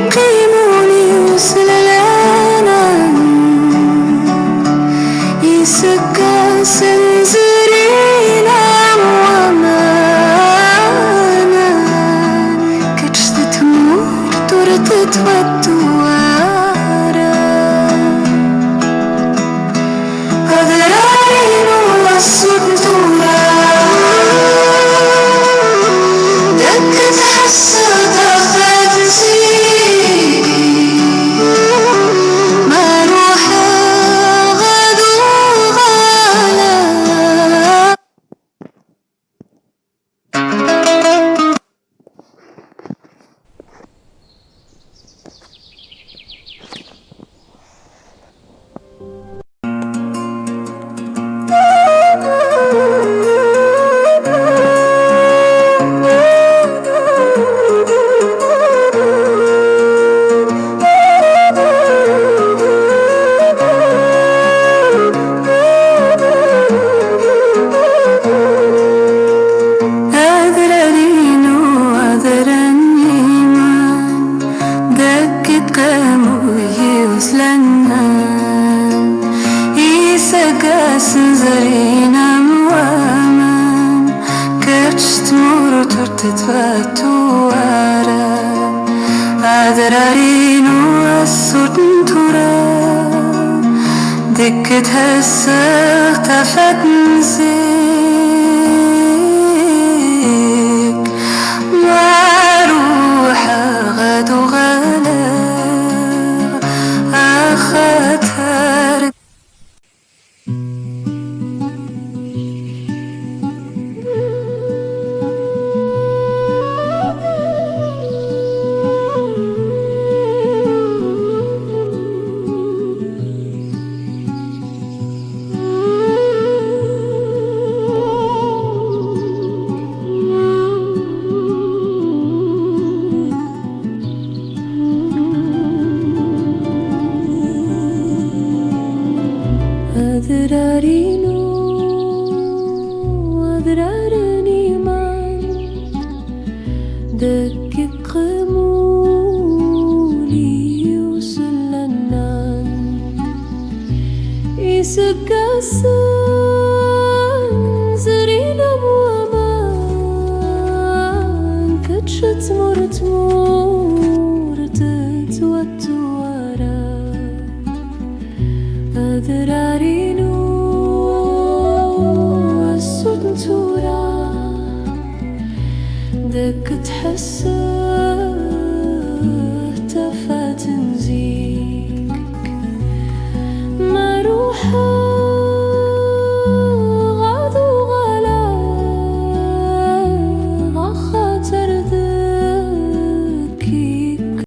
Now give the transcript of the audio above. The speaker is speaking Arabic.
يقيموني وصل العنان يسكى سنزرينا ومانا كتشت تمور دورت تودوارا هذرين والصدورة دكت حسة فتنسي ما روح غدو غلا سنزرينا موامان كرشت مرو ترتت فتوارا عذرارين والصوت تورا دكت هسه اختفت نسيك ما روح غدو غلا أخدها أذرارني من دكت قمولي وسلنان يسقاسن زرينا موامان كتشت مرت تتوتورا أذرارين والسنتورا دكت حسه تفات نزيك ما روحه